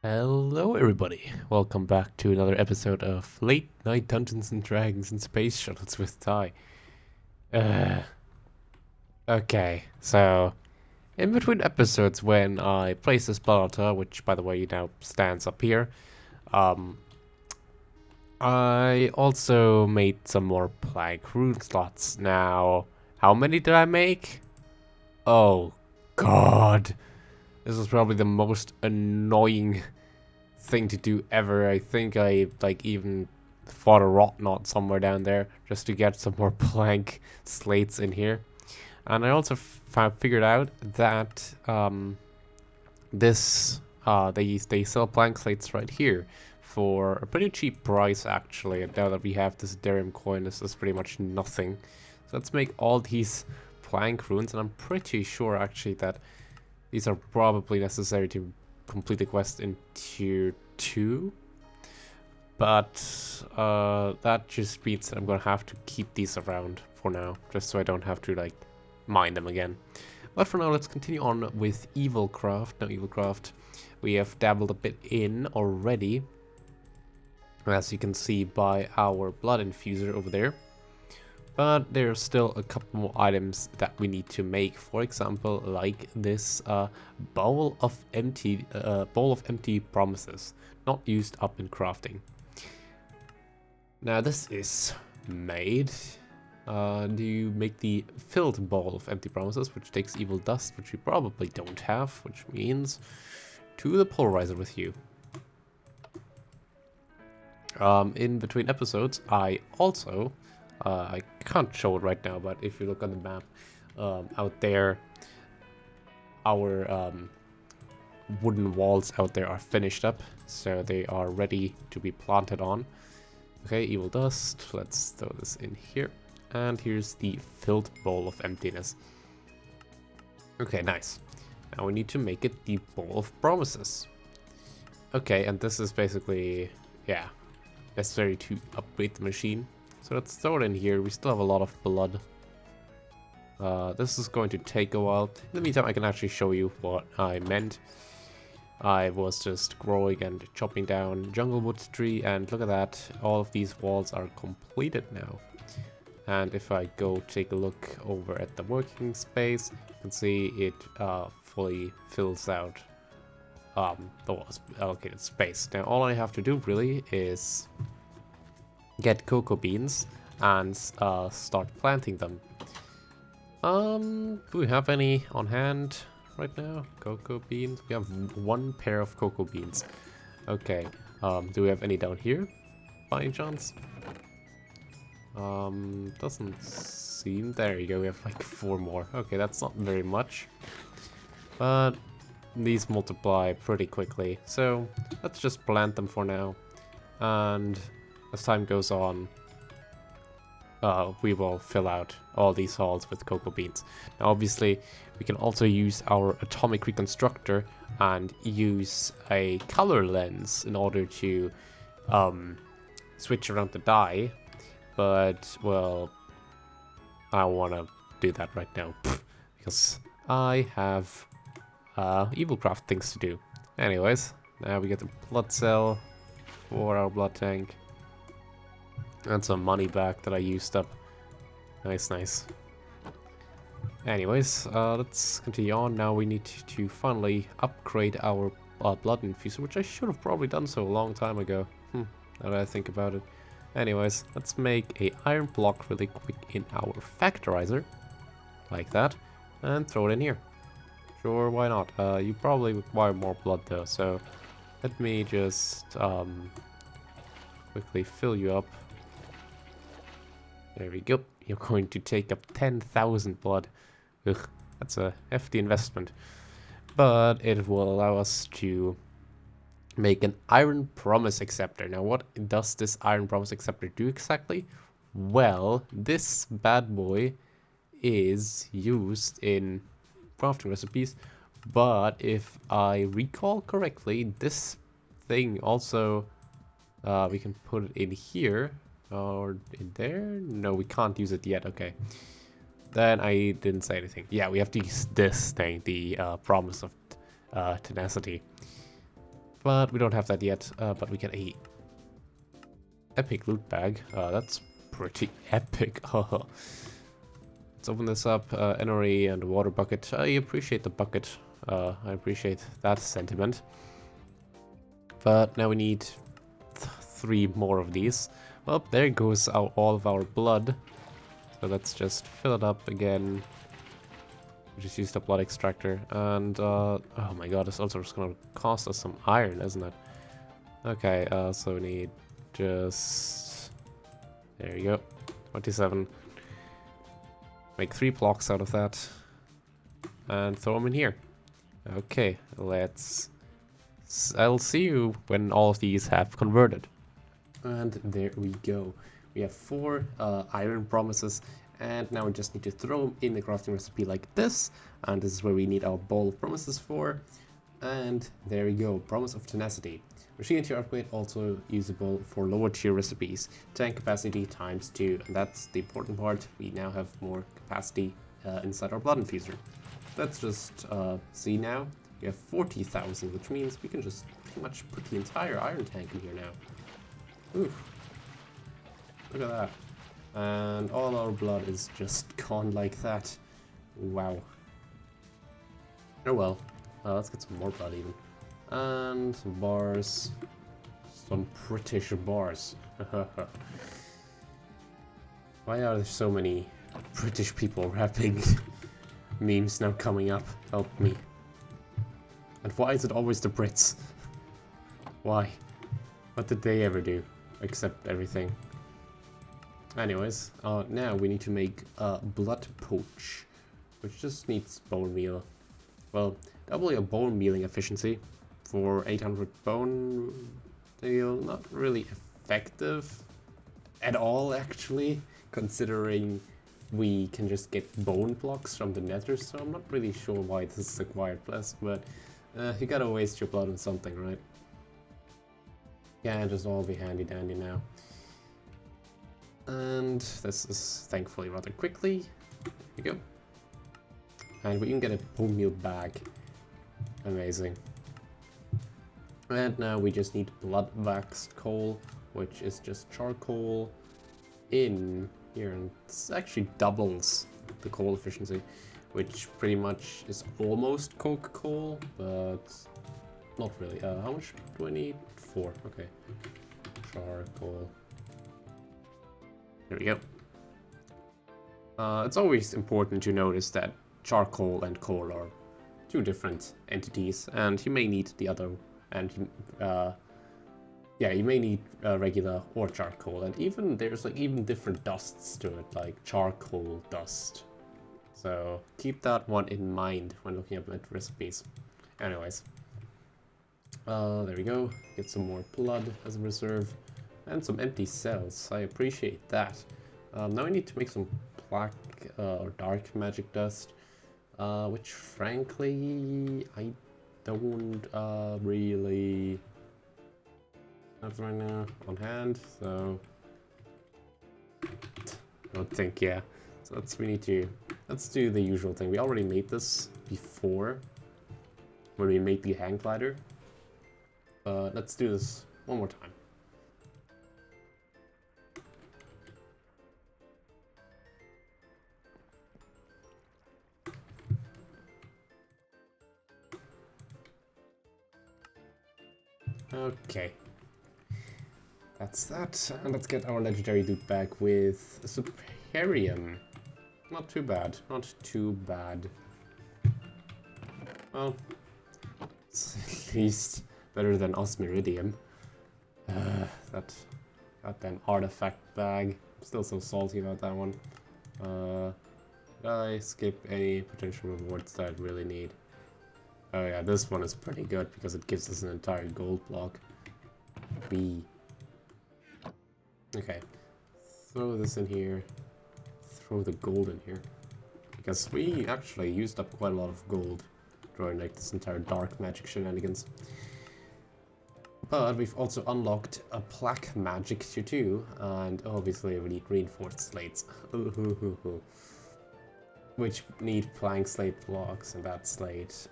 Hello everybody, welcome back to another episode of Late Night Dungeons and Dragons and Space Shuttles with Ty. Uh, okay, so in between episodes when I placed this altar, which by the way now stands up here, um, I also made some more plank rune slots. Now, how many did I make? Oh god, this is probably the most annoying thing to do ever. I think I even fought a rot knot somewhere down there just to get some more plank slates in here. And I also figured out that they sell plank slates right here for a pretty cheap price actually. And now that we have this Darium coin, this is pretty much nothing. So let's make all these plank runes, and I'm pretty sure actually that these are probably necessary to complete the quest in tier 2. But that just means that I'm gonna have to keep these around for now, just so I don't have to like mine them again. But for now, let's continue on with Evilcraft. Now, Evilcraft, we have dabbled a bit in already, as you can see by our blood infuser over there. But there's still a couple more items that we need to make. For example, like this bowl of empty promises, not used up in crafting. Now this is made. You make the filled bowl of empty promises, which takes evil dust, which we probably don't have, which means to the polarizer with you. In between episodes, I also I can't show it right now, but if you look on the map, out there, our wooden walls out there are finished up, so they are ready to be planted on. Okay, evil dust, let's throw this in here. And here's the filled bowl of emptiness. Okay, nice. Now we need to make it the bowl of promises. Okay, and this is basically, yeah, necessary to upgrade the machine. So let's throw it in here. We still have a lot of blood. This is going to take a while. In the meantime, I can actually show you what I meant. I was just growing and chopping down jungle wood tree, and look at that. All of these walls are completed now. And if I go take a look over at the working space, you can see it fully fills out the allocated space. Now all I have to do really is get cocoa beans and start planting them. Do we have any on hand right now? Cocoa beans? We have one pair of cocoa beans. Okay. Do we have any down here by any chance? Doesn't seem. There you go. We have like 4 more. Okay, that's not very much, but these multiply pretty quickly. So let's just plant them for now, and as time goes on, we will fill out all these halls with cocoa beans. Now, obviously, we can also use our atomic reconstructor and use a color lens in order to switch around the dye. But, well, I don't want to do that right now because I have Evilcraft things to do. Anyways, now we get the blood cell for our blood tank. And some money back that I used up. Nice, nice. Anyways, let's continue on. Now we need to finally upgrade our blood infuser, which I should have probably done so a long time ago. Now that I think about it. Anyways, let's make a iron block really quick in our factorizer. Like that. And throw it in here. Sure, why not? You probably require more blood though, so let me just quickly fill you up. There we go. You're going to take up 10,000 blood. Ugh, that's a hefty investment. But it will allow us to make an Iron Promise Acceptor. Now, what does this Iron Promise Acceptor do exactly? Well, this bad boy is used in crafting recipes, but if I recall correctly, this thing also, we can put it in here. Or in there? No, we can't use it yet. Okay. Then I didn't say anything. Yeah, we have to use this thing, the Promise of Tenacity. But we don't have that yet, but we get a epic loot bag. That's pretty epic. Let's open this up. NRE and a water bucket. I appreciate the bucket. I appreciate that sentiment. But now we need 3 more of these. Well, there goes all of our blood. So let's just fill it up again. We just used a blood extractor. And, oh my god, this also is going to cost us some iron, isn't it? Okay, so we need just... There you go. 27. Make 3 blocks out of that. And throw them in here. Okay, I'll see you when all of these have converted. And there we go. We have 4 iron promises, and now we just need to throw them in the crafting recipe like this. And this is where we need our bowl of promises for. And there we go, promise of tenacity. Machine tier upgrade also usable for lower tier recipes. Tank capacity ×2, and that's the important part. We now have more capacity inside our blood infuser. Let's just see now. We have 40,000, which means we can just pretty much put the entire iron tank in here now. Oof. Look at that. And all our blood is just gone like that. Wow. Oh well. Let's get some more blood even. And some bars. Some British bars. Why are there so many British people rapping memes now coming up? Help me. And why is it always the Brits? Why? What did they ever do? Except everything. Anyways, now we need to make a blood poach, which just needs bone meal. Well, double your bone mealing efficiency for 800 bone meal. Not really effective at all, actually, considering we can just get bone blocks from the nether, so I'm not really sure why this is acquired plus, but you gotta waste your blood on something, right? Yeah, just all be handy dandy now. And this is thankfully rather quickly. There we go. And we can get a bone meal bag. Amazing. And now we just need blood waxed coal, which is just charcoal in here, and this actually doubles the coal efficiency, which pretty much is almost coke coal, but not really. How much do I need? 4. Okay. Charcoal. There we go. It's always important to notice that charcoal and coal are 2 different entities, and you may need the other, and yeah, you may need regular or charcoal, and even there's like even different dusts to it, like charcoal dust. So keep that one in mind when looking up at recipes. Anyways, there we go. Get some more blood as a reserve, and some empty cells. I appreciate that. Now I need to make some black or dark magic dust, which frankly I don't really have right now on hand, so I don't think, yeah. So let's do the usual thing. We already made this before when we made the hang glider, but let's do this one more time. Okay, that's that, and let's get our legendary loot bag with Superium. Not too bad, not too bad. Well, it's at least better than Osmiridium. That goddamn artifact bag. I'm still so salty about that one. Did I skip any potential rewards that I really need? Oh yeah, this one is pretty good because it gives us an entire gold block. B. Okay. Throw this in here. Throw the gold in here. Because we actually used up quite a lot of gold during like this entire dark magic shenanigans. But we've also unlocked a black magic tier 2, and obviously we need reinforced slates. Which need plank slate blocks, and that slate.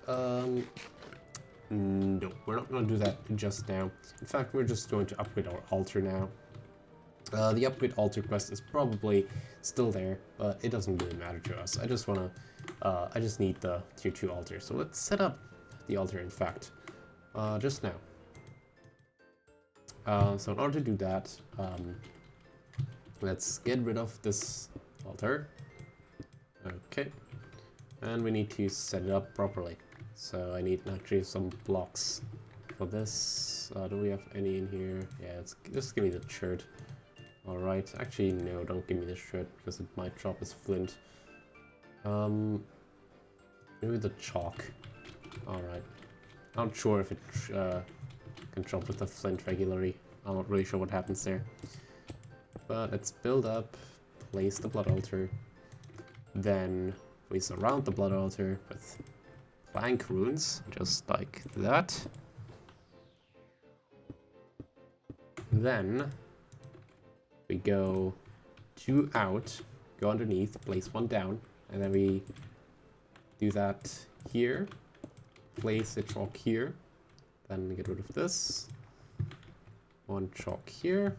No, we're not going to do that just now. In fact, we're just going to upgrade our altar now. The upgrade altar quest is probably still there, but it doesn't really matter to us. I just need the tier 2 altar. So let's set up the altar, in fact, just now. So in order to do that, let's get rid of this altar. Okay. And we need to set it up properly. So I need actually some blocks for this. Do we have any in here? Yeah, just give me the shirt. Alright, actually no, don't give me the shirt because it might drop as flint. Maybe the chalk. Alright. Not sure if it can drop with the flint regularly. I'm not really sure what happens there. But let's build up, place the blood altar, then we surround the blood altar with plank runes, just like that. Then we go 2 out, go underneath, place 1 down, and then we do that here, place a chalk here, then get rid of this, 1 chalk here,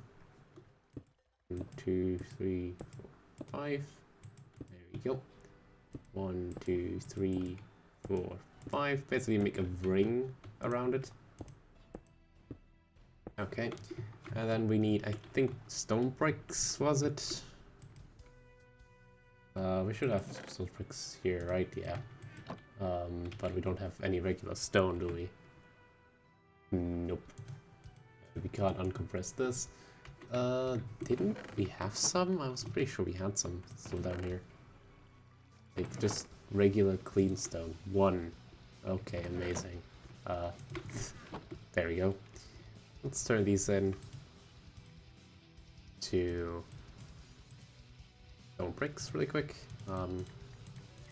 1, 2, 3, 4, 5, there we go, 1, 2, 3, 4, 5, basically make a ring around it. Okay, and then we need, I think, stone bricks, was it? We should have stone bricks here, right? Yeah. But we don't have any regular stone, do we? Nope. We can't uncompress this. Didn't we have some? I was pretty sure we had some still down here. Like, just regular clean stone. 1. Okay, amazing. There we go. Let's turn these in to stone bricks really quick.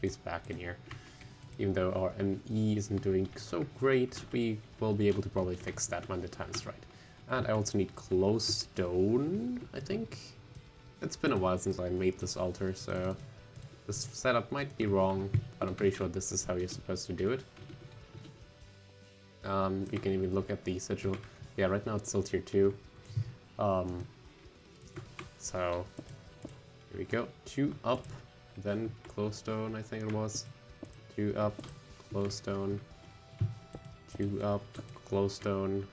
These back in here. Even though our ME isn't doing so great, we will be able to probably fix that when the time's right. And I also need glowstone, I think. It's been a while since I made this altar, so this setup might be wrong, but I'm pretty sure this is how you're supposed to do it. You can even look at the sigil. Yeah, right now it's still tier 2. So here we go. 2 up, then glowstone, I think it was. 2 up, glowstone. 2 up, glowstone.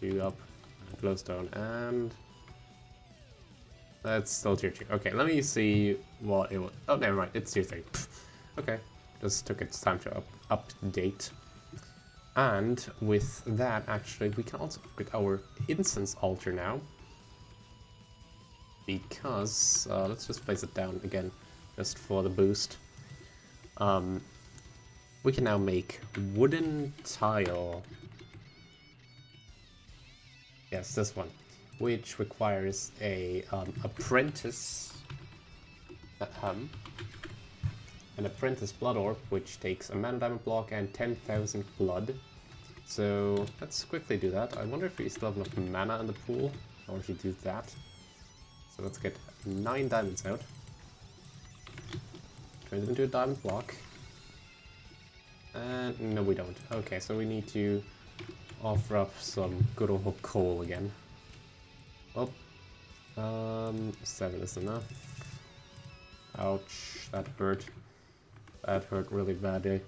2 up, glowstone, and that's still tier 2. Okay, let me see what it was. Oh, never mind, it's tier 3. Okay, just took its time to update. And with that, actually, we can also upgrade our incense altar now. Because, let's just place it down again, just for the boost. We can now make wooden tile. Yes, this one, which requires a apprentice, an apprentice blood orb, which takes a mana diamond block and 10,000 blood. So let's quickly do that. I wonder if we still have enough mana in the pool in order to do that. So let's get 9 diamonds out. Turn them into a diamond block. And no, we don't. Okay, so we need to offer up some good old coal again. Oh, 7 is enough. Ouch, that hurt. That hurt really badly.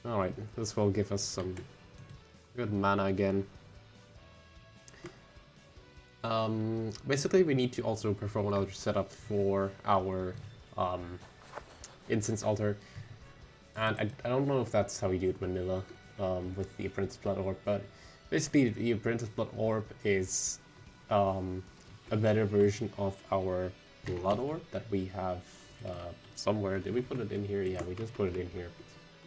Alright, this will give us some good mana again. Basically we need to also perform another setup for our incense altar. And I don't know if that's how we do it vanilla with the Apprentice Blood Orb, but basically the Apprentice Blood Orb is a better version of our Blood Orb that we have somewhere. Did we put it in here? Yeah, we just put it in here.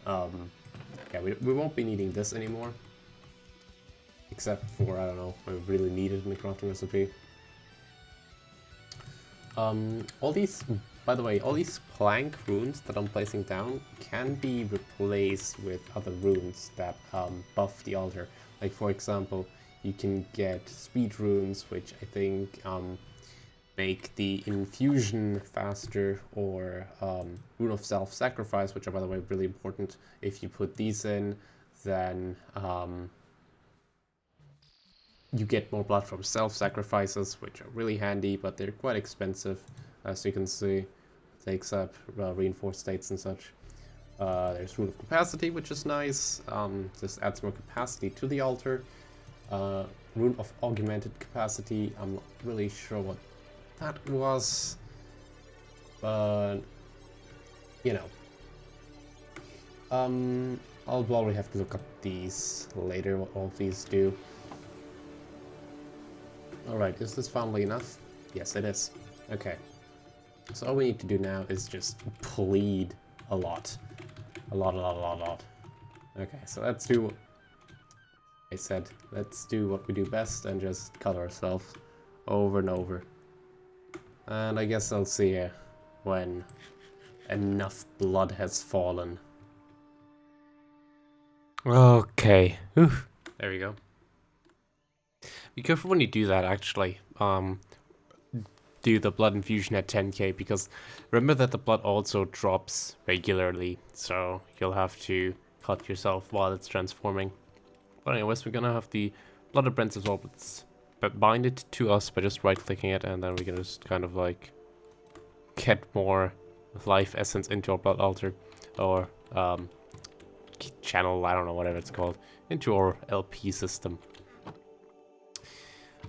Yeah, we won't be needing this anymore. Except for, I don't know, I really need it in the crafting recipe. All these, by the way, all these plank runes that I'm placing down can be replaced with other runes that buff the altar. Like, for example, you can get speed runes, which I think make the infusion faster, or Rune of Self-Sacrifice, which are, by the way, really important. If you put these in, then you get more blood from self-sacrifices, which are really handy, but they're quite expensive, as you can see. Takes up reinforced states and such. There's Rune of Capacity, which is nice. Just adds more capacity to the altar. Rune of Augmented Capacity, I'm not really sure what that was, but you know. I'll probably have to look up these later, what all of these do. Alright, is this family enough? Yes, it is. Okay. So all we need to do now is just plead a lot. A lot. Okay, so let's do... I said, let's do what we do best and just cut ourselves over and over. And I guess I'll see you when enough blood has fallen. Okay. Oof. There we go. Be careful when you do that, actually. Do the blood infusion at 10k, because remember that the blood also drops regularly, so you'll have to cut yourself while it's transforming. But anyways, we're gonna have the blood apprentice as well. Let's bind it to us by just right-clicking it, and then we can just kind of like get more life essence into our blood altar, or channel, I don't know, whatever it's called, into our LP system.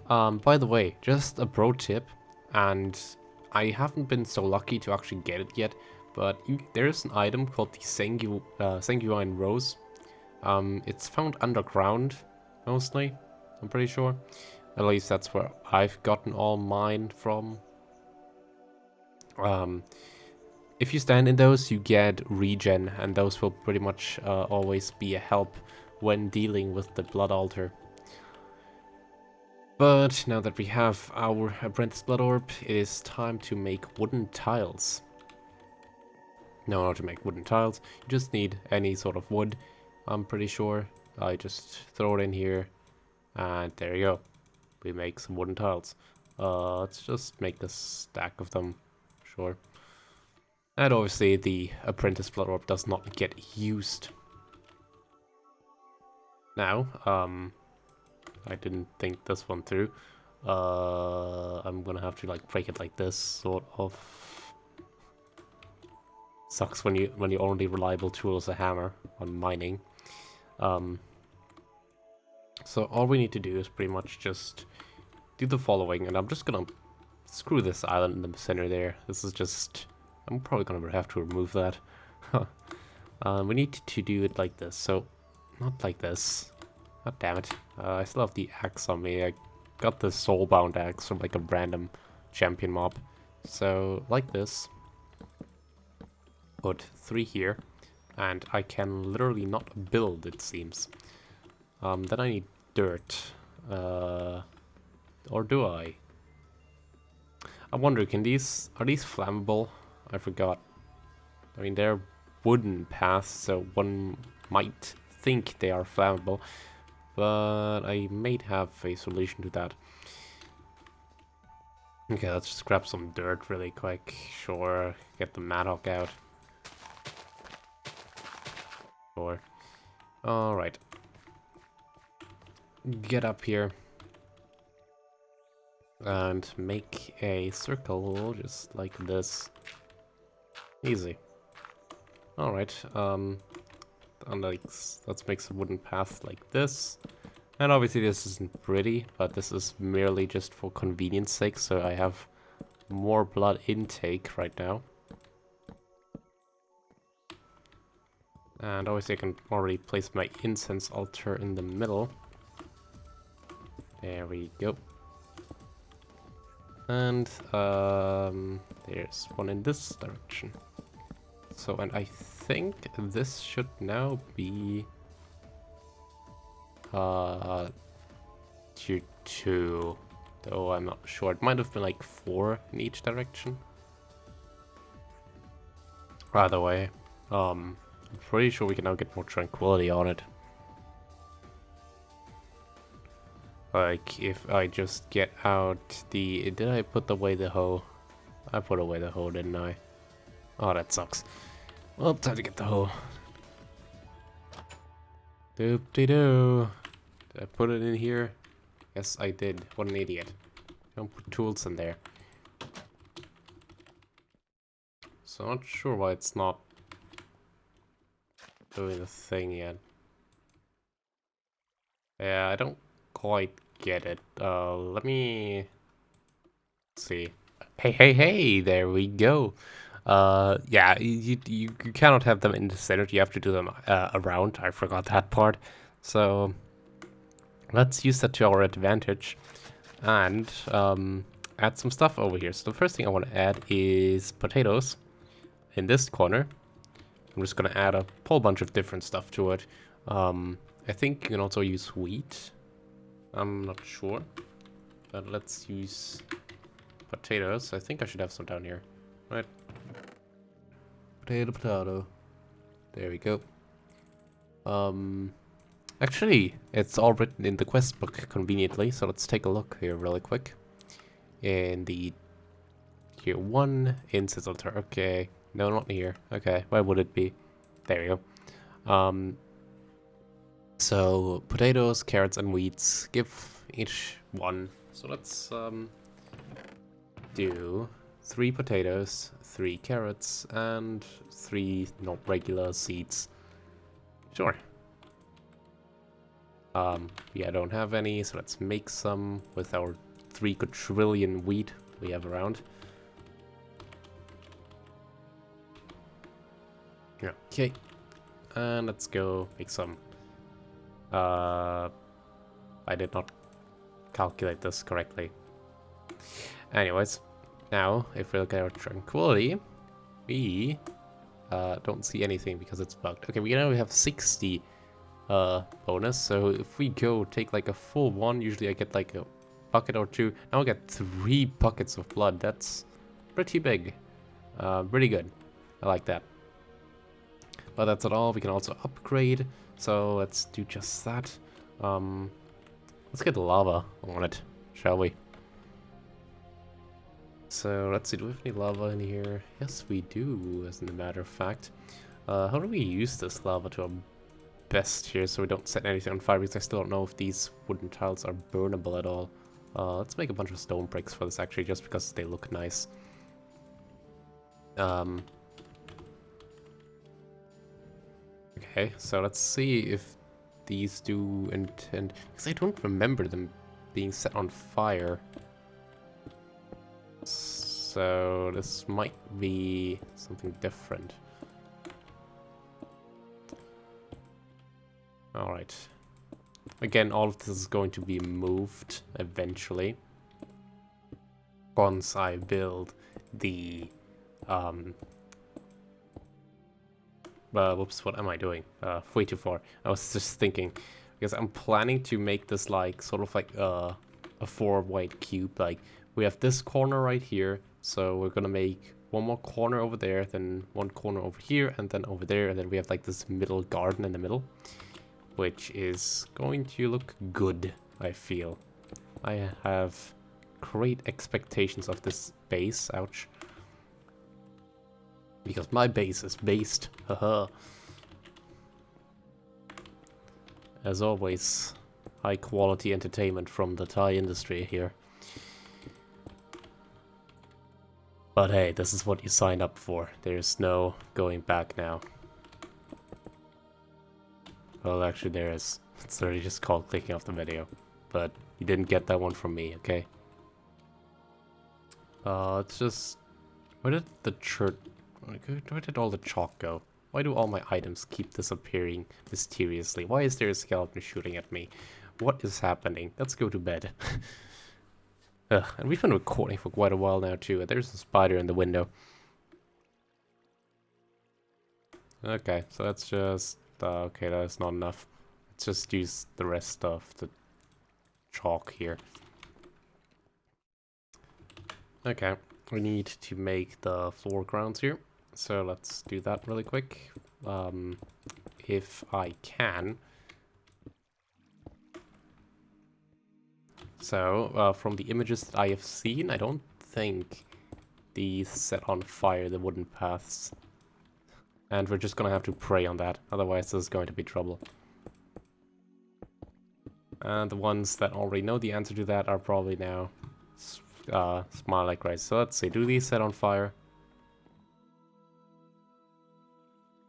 By the way, just a pro tip, and I haven't been so lucky to actually get it yet, but there's an item called the Sanguine Rose. It's found underground, mostly, I'm pretty sure. At least that's where I've gotten all mine from. If you stand in those, you get regen, and those will pretty much always be a help when dealing with the Blood Altar. But now that we have our Apprentice Blood Orb, it is time to make wooden tiles. No, not to make wooden tiles, you just need any sort of wood, I'm pretty sure. I just throw it in here, and there you go. We make some wooden tiles. Let's just make a stack of them, sure. And obviously the Apprentice Blood Orb does not get used. Now, I didn't think this one through. I'm gonna have to like break it like this, sort of. Sucks when your only reliable tool is a hammer on mining. So all we need to do is pretty much just do the following, and I'm just gonna screw this island in the center there. This is just, I'm probably gonna have to remove that. We need to do it like this, so not like this. God damn it. I still have the axe on me. I got the soulbound axe from like a random champion mob. So, like this. Put 3 here. And I can literally not build, it seems. Then I need dirt. Or do I? I wonder, are these flammable? I forgot. I mean, they're wooden paths, so one might think they are flammable. But I may have a solution to that. Okay, let's just grab some dirt really quick. Sure, get the Madhawk out. Sure. Alright. Get up here. And make a circle just like this. Easy. Alright, and like, let's make some wooden path like this. And obviously this isn't pretty, but this is merely just for convenience sake, so I have more blood intake right now. And obviously I can already place my incense altar in the middle. There we go. And there's one in this direction. So, and I think this should now be tier 2, though I'm not sure. It might have been like 4 in each direction. Either way, I'm pretty sure we can now get more tranquility on it. Like, if I just get out the... Did I put away the hoe? I put away the hoe, didn't I? Oh, that sucks. Well, time to get the hoe. Doop-de-doo. Did I put it in here? Yes, I did. What an idiot. Don't put tools in there. So I'm not sure why it's not doing the thing yet. Yeah, I don't quite get it. Let me see. Hey, there we go. Yeah, you cannot have them in the center. You have to do them around. I forgot that part. So let's use that to our advantage and add some stuff over here. So the first thing I want to add is potatoes in this corner. I'm just gonna add a whole bunch of different stuff to it. I think you can also use wheat. I'm not sure, but let's use potatoes. I think I should have some down here. Right. Potato. There we go. Actually, it's all written in the quest book conveniently, so let's take a look here really quick. In the tier 1 instance altar. Okay. No, not here. Okay, why would it be? There we go. So potatoes, carrots, and wheats. Give each one. So let's do 3 potatoes, 3 carrots, and 3 not regular seeds. Sure. Yeah, I don't have any, so let's make some with our 3 quadrillion wheat we have around. Yeah, okay. And let's go make some. I did not calculate this correctly. Anyways, now if we look at our tranquility, we don't see anything because it's bugged. Okay, we now have 60 bonus, so if we go take like a full one, usually I get like a bucket or 2. Now I get 3 buckets of blood. That's pretty big. Pretty good. I like that. But that's not all. We can also upgrade. So let's do just that. Let's get lava on it, shall we? So let's see, do we have any lava in here? Yes, we do, as a matter of fact. How do we use this lava to our best here so we don't set anything on fire? Because I still don't know if these wooden tiles are burnable at all. Let's make a bunch of stone bricks for this actually, just because they look nice. Okay, so let's see if these do intend... Because I don't remember them being set on fire. So this might be something different. Alright. Again, all of this is going to be moved eventually. Once I build the... whoops, what am I doing? Way too far. I was just thinking, because I'm planning to make this like, sort of like a 4 white cube. Like, we have this corner right here, so we're gonna make one more corner over there, then one corner over here, and then over there, and then we have like this middle garden in the middle, which is going to look good, I feel. I have great expectations of this base, ouch. Because my base is based, haha. As always, high quality entertainment from the Thai industry here. But hey, this is what you signed up for. There's no going back now. Well, actually there is. It's literally just called clicking off the video. But you didn't get that one from me, okay? It's just... Where did the church... Where did all the chalk go? Why do all my items keep disappearing mysteriously? Why is there a skeleton shooting at me? What is happening? Let's go to bed. And we've been recording for quite a while now too. There's a spider in the window. Okay, so that's just... okay, that's not enough. Let's just use the rest of the chalk here. Okay, we need to make the foregrounds here. So let's do that really quick. If I can. So, from the images that I have seen, I don't think these set on fire the wooden paths. And we're just gonna have to pray on that, otherwise there's going to be trouble. And the ones that already know the answer to that are probably now smile like rice. So let's see, do these set on fire?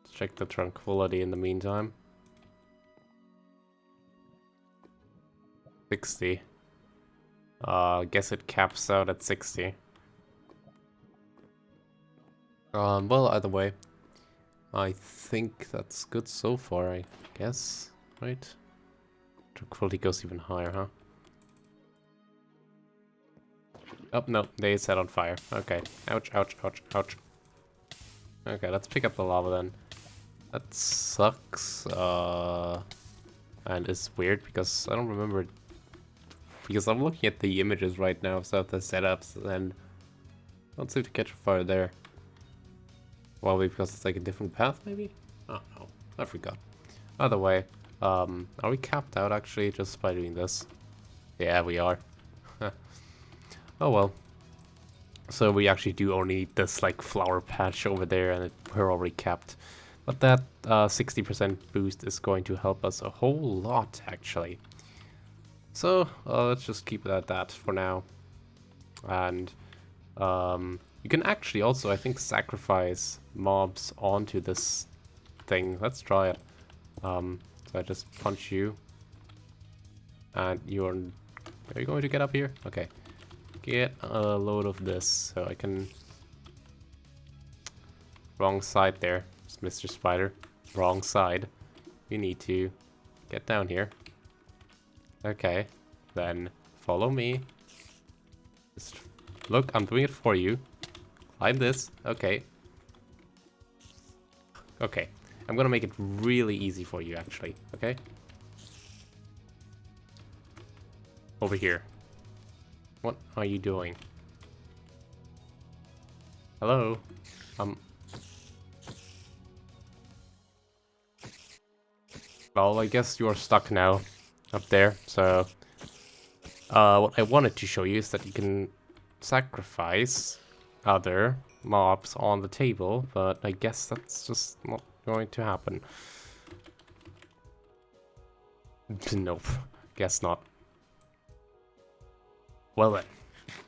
Let's check the tranquility in the meantime. 60. Guess it caps out at 60. Well, either way, I think that's good so far, I guess, right? Tranquility goes even higher, huh? Oh, no, they set on fire. Okay. Ouch, ouch, ouch, ouch. Okay, let's pick up the lava then. That sucks, and it's weird because I don't remember it. Because I'm looking at the images right now of the setups and I don't seem to catch a fire there. Well, because it's like a different path, maybe? Oh no, I forgot. Either way, are we capped out actually just by doing this? Yeah, we are. Oh well. So we actually do only need this like flower patch over there and we're already capped. But that 60% boost is going to help us a whole lot actually. So let's just keep it at that for now. And you can actually also, I think, sacrifice mobs onto this thing. Let's try it. So I just punch you. And are you going to get up here? Okay. Get a load of this so I can... Wrong side there, Mr. Spider. Wrong side. You need to get down here. Okay, then follow me. Just look, I'm doing it for you. Climb this. Okay. Okay, I'm gonna make it really easy for you, actually. Okay? Over here. What are you doing? Hello? Well, I guess you're stuck now. Up there, so what I wanted to show you is that you can sacrifice other mobs on the table, but I guess that's just not going to happen. Nope, guess not. Well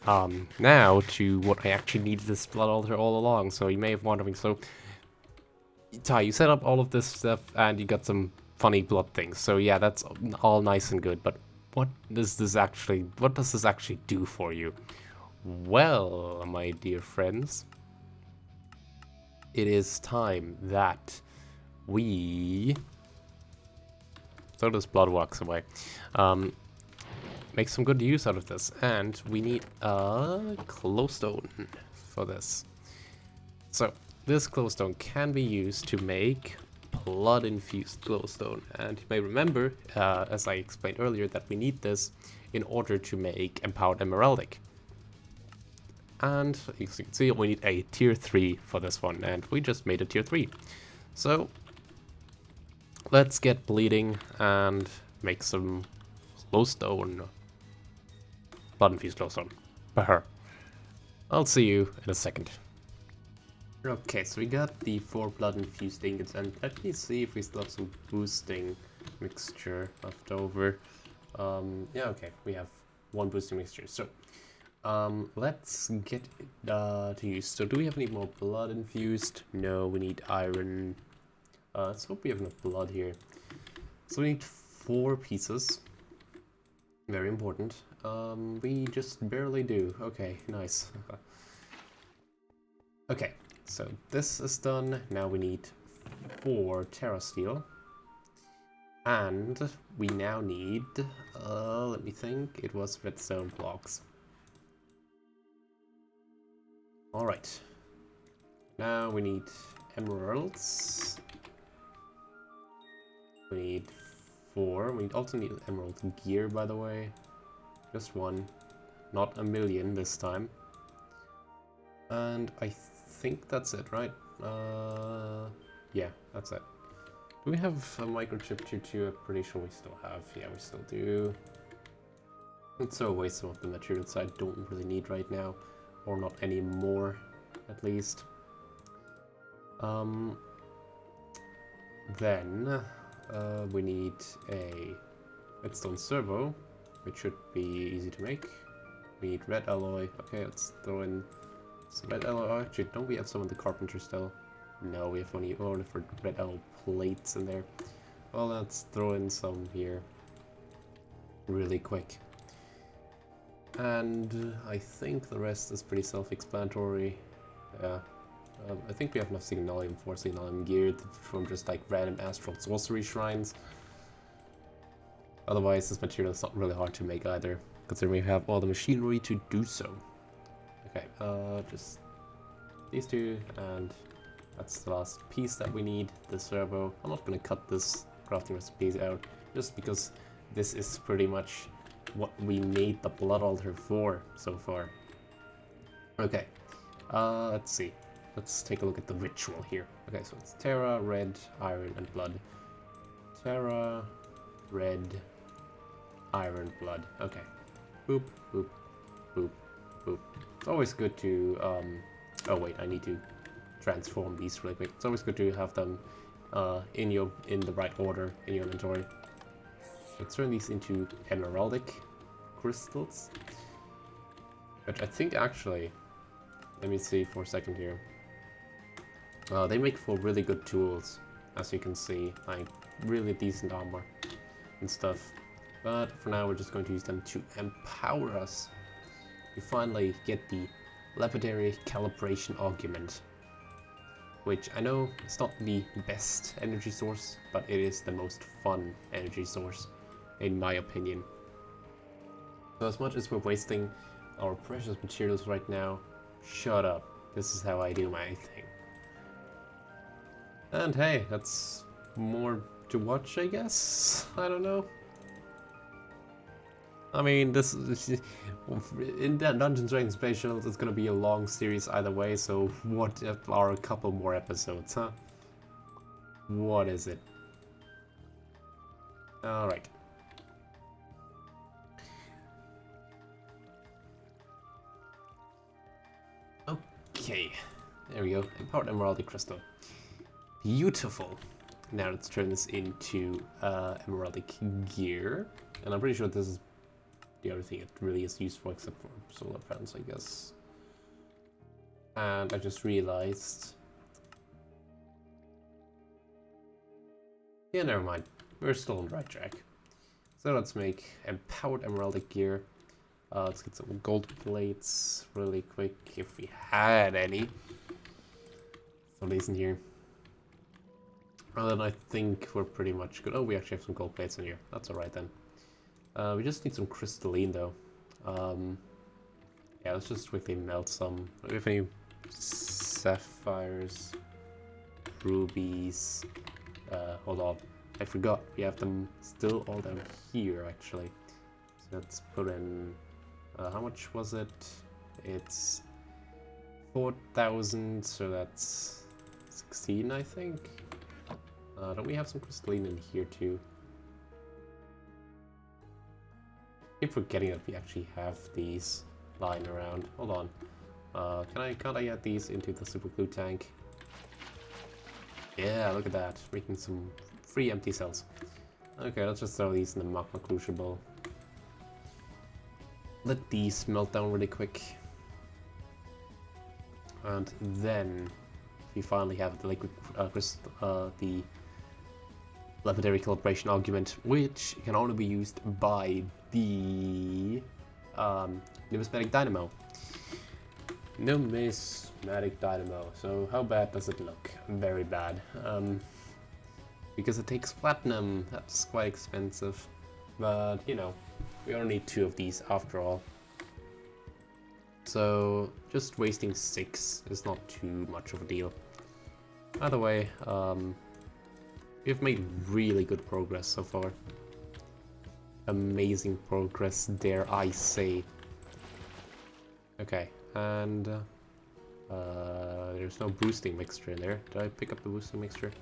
then, now to what I actually needed this blood altar all along, so you may have wondering, so Ty, you set up all of this stuff and you got some funny blood things, so yeah, that's all nice and good, but what does this actually do for you? Well, my dear friends, it is time that we... So this blood walks away. Make some good use out of this, and we need a glowstone for this. So, this glowstone can be used to make blood-infused glowstone, and you may remember, as I explained earlier, that we need this in order to make empowered emeraldic. And as you can see, we need a tier 3 for this one, and we just made a tier 3. So let's get bleeding and make some glowstone. Blood-infused glowstone. I'll see you in a second. Okay, so we got the 4 blood-infused ingots, and let me see if we still have some boosting mixture left over. Yeah, okay, we have 1 boosting mixture. So, let's get to use. So, do we have any more blood-infused? No, we need iron. Let's hope we have enough blood here. So, we need 4 pieces. Very important. We just barely do. Okay, nice. Okay. So this is done. Now we need 4 Terra Steel. And we now need, let me think, it was redstone blocks. Alright. Now we need emeralds. We need 4. We also need emerald gear, by the way. Just 1. Not a million this time. And I think that's it, right? Yeah, that's it. Do we have a microchip tier 2? I'm pretty sure we still have. Yeah, we still do. Let's throw away some of the materials I don't really need right now, or not anymore, at least. Then we need a redstone servo, which should be easy to make. We need red alloy. Okay, let's throw in some red alloy. Actually, don't we have some of the carpenter still? No, we have only for red alloy plates in there. Well, let's throw in some here really quick. And I think the rest is pretty self-explanatory. Yeah. I think we have enough signalium for signalium gear from just like random astral sorcery shrines. Otherwise, this material is not really hard to make either, considering we have all the machinery to do so. Okay, just these two, and that's the last piece that we need, the servo. I'm not gonna cut this crafting recipes out, just because this is pretty much what we made the blood altar for so far. Okay, let's see. Let's take a look at the ritual here. Okay, so it's Terra, red, iron, and blood. Terra, red, iron, blood. Okay. Boop, boop, boop, boop. It's always good to, oh wait, I need to transform these really quick. It's always good to have them in the right order in your inventory. Let's turn these into emeraldic crystals. Which I think actually, let me see for a second here. They make for really good tools, as you can see, like really decent armor and stuff. But for now, we're just going to use them to empower us to finally get the lapidary calibration augment, which I know is not the best energy source, but it is the most fun energy source, in my opinion. So as much as we're wasting our precious materials right now, shut up. This is how I do my thing. And hey, that's more to watch, I guess? I don't know. I mean, this in Dragons and Space Shuttles, it's gonna be a long series either way, so what are a couple more episodes, huh? What is it? Alright. Okay, there we go. Empowered Emeraldic Crystal. Beautiful. Now let's turn this into emeraldic gear, and I'm pretty sure this is the other thing it really is used for, except for solar panels, I guess. And I just realized, yeah, never mind. We're still on the right track. So let's make empowered emeraldic gear. Let's get some gold plates really quick, if we had any. Some these in here. Well, then I think we're pretty much good. Oh, we actually have some gold plates in here. That's alright then. We just need some crystalline though. Yeah, let's just quickly melt some. Do we have any sapphires, rubies? Hold on. I forgot. We have them still all down here actually. So let's put in. How much was it? It's 4,000, so that's 16, I think. Don't we have some crystalline in here too? I keep forgetting that we actually have these lying around. Hold on. Can't I add these into the super glue tank? Yeah, look at that. Making some free empty cells. Okay, let's just throw these in the magma crucible. Let these melt down really quick. And then we finally have the liquid the lapidary calibration argument, which can only be used by the numismatic dynamo. Numismatic dynamo. So how bad does it look? Very bad. Because it takes platinum. That's quite expensive. But you know, we only need 2 of these after all. So just wasting 6 is not too much of a deal. Either way, we've made really good progress so far. Amazing progress, dare I say. Okay, and there's no boosting mixture in there. Did I pick up the boosting mixture?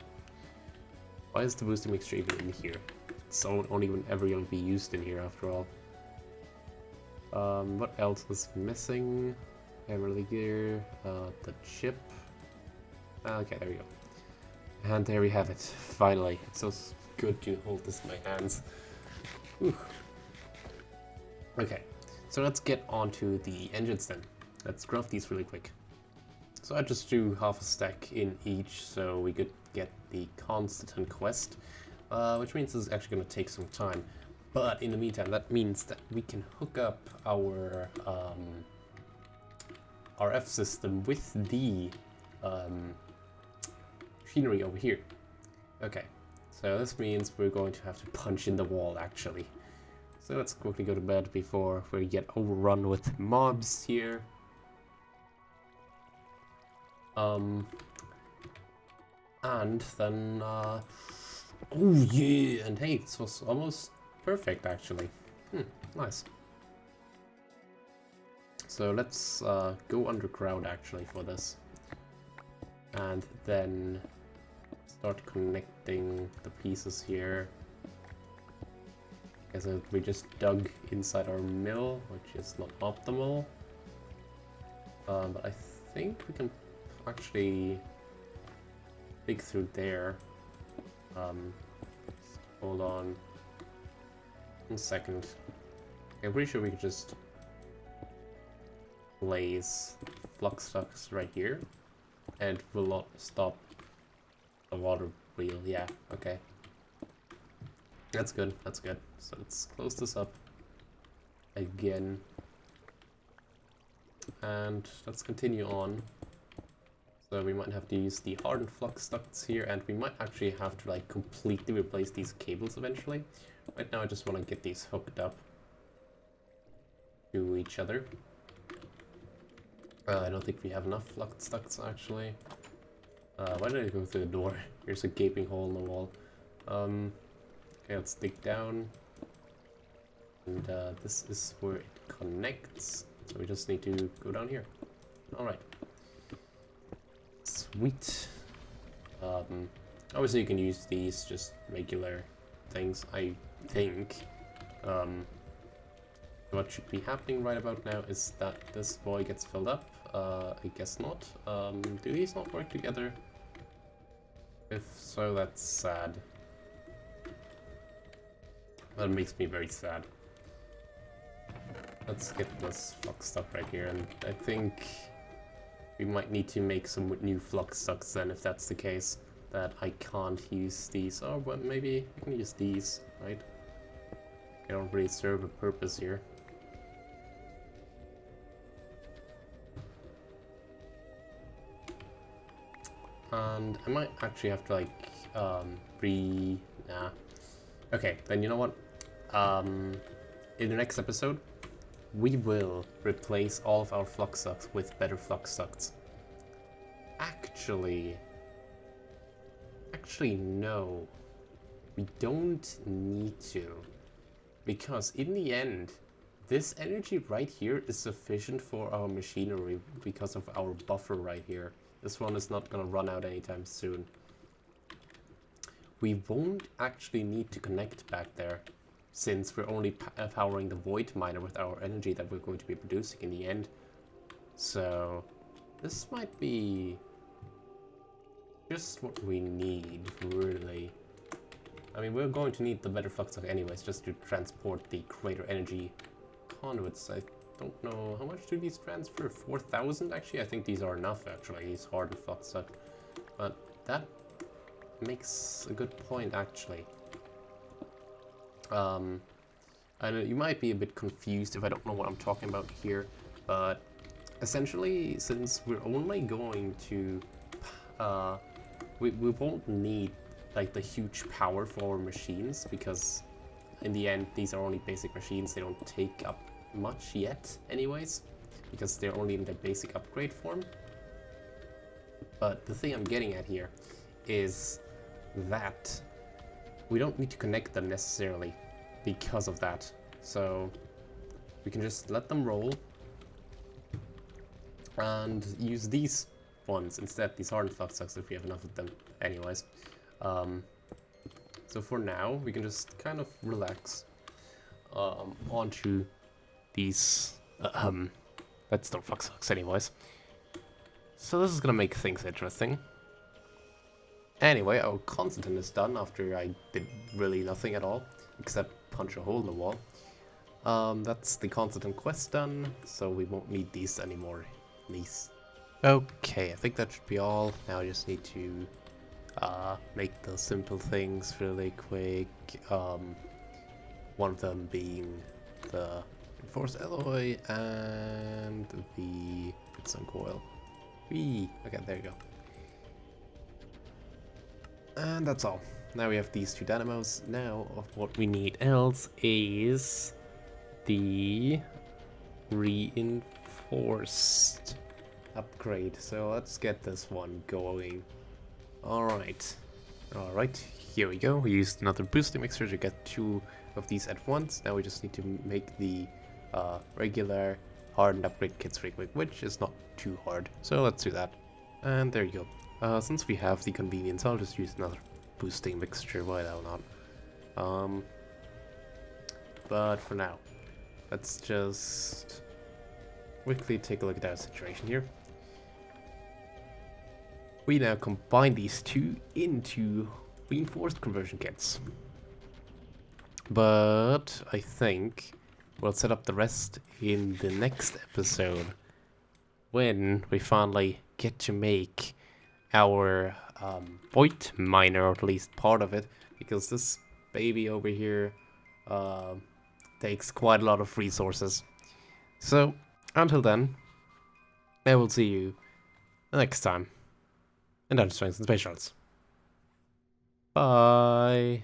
Why is the boosting mixture even in here? It's only ever going to be used in here after all. What else was missing? Emerald gear, the chip. Okay, there we go. And there we have it, finally. It's so good to hold this in my hands. Whew. Okay, so let's get onto the engines then. Let's craft these really quick. So I just do half a stack in each so we could get the constant quest, which means this is actually going to take some time. But in the meantime, that means that we can hook up our RF system with the machinery over here. Okay, so this means we're going to have to punch in the wall actually. So let's quickly go to bed before we get overrun with mobs here. And then, oh yeah, and hey, this was almost perfect actually. Nice. So let's go underground actually for this. And then start connecting the pieces here. Okay, so we just dug inside our mill, which is not optimal. But I think we can actually dig through there. Hold on 1 second. Okay, I'm pretty sure we could just place flux ducts right here and will not stop the water wheel. Yeah, okay. That's good, that's good. So let's close this up again. And let's continue on. So we might have to use the hardened flux ducts here, and we might actually have to like completely replace these cables eventually. Right now I just want to get these hooked up to each other. I don't think we have enough flux ducts actually. Why did I go through the door? Here's a gaping hole in the wall. Okay, let's dig down. And this is where it connects. So we just need to go down here. Alright. Sweet. Obviously you can use these just regular things, I think. What should be happening right about now is that this void gets filled up. I guess not. Do these not work together? If so, that's sad. That makes me very sad. Let's get this flux duct right here, and I think we might need to make some new flux ducts then, if that's the case, that I can't use these. Oh, but maybe I can use these, right? They don't really serve a purpose here. And I might actually have to like nah. Okay, then you know what? In the next episode, we will replace all of our flux ducts with better flux ducts. Actually, no. We don't need to. Because in the end, this energy right here is sufficient for our machinery because of our buffer right here. This one is not gonna run out anytime soon. We won't actually need to connect back there, since we're only powering the void miner with our energy that we're going to be producing in the end. So this might be just what we need, really. I mean, we're going to need the better flux duct anyways, just to transport the greater energy conduits. I don't know, how much do these transfer? 4,000 actually? I think these are enough actually, these hardened flux duct. But that makes a good point actually. I know you might be a bit confused if I don't know what I'm talking about here, but essentially, since we're only going to, we won't need like the huge power for our machines, because in the end these are only basic machines. They don't take up much yet anyways, because they're only in the basic upgrade form. But the thing I'm getting at here is that we don't need to connect them necessarily because of that. So we can just let them roll and use these ones instead, these hardened flux ducts, if we have enough of them anyways. So for now we can just kind of relax onto these redstone fox hooks anyways. So this is gonna make things interesting. Anyway, our Constantine is done after I did really nothing at all, except punch a hole in the wall. That's the Constantine quest done, so we won't need these anymore. Okay, I think that should be all. Now I just need to make the simple things really quick. One of them being the reinforced alloy and the redstone coil. Whee! Okay, there you go. And that's all. Now we have these two dynamos. Now what we need else is the reinforced upgrade. So let's get this one going. Alright, here we go. We used another boosting mixture to get two of these at once. Now we just need to make the regular hardened upgrade kits really quick, which is not too hard. So let's do that. And there you go. Since we have the convenience, I'll just use another boosting mixture, why the hell not? But for now, let's just quickly take a look at our situation here. We now combine these two into reinforced conversion kits. But I think we'll set up the rest in the next episode when we finally get to make our void miner, or at least part of it, because this baby over here takes quite a lot of resources. So until then, I will see you next time in Dragons and Space Shuttles. Bye.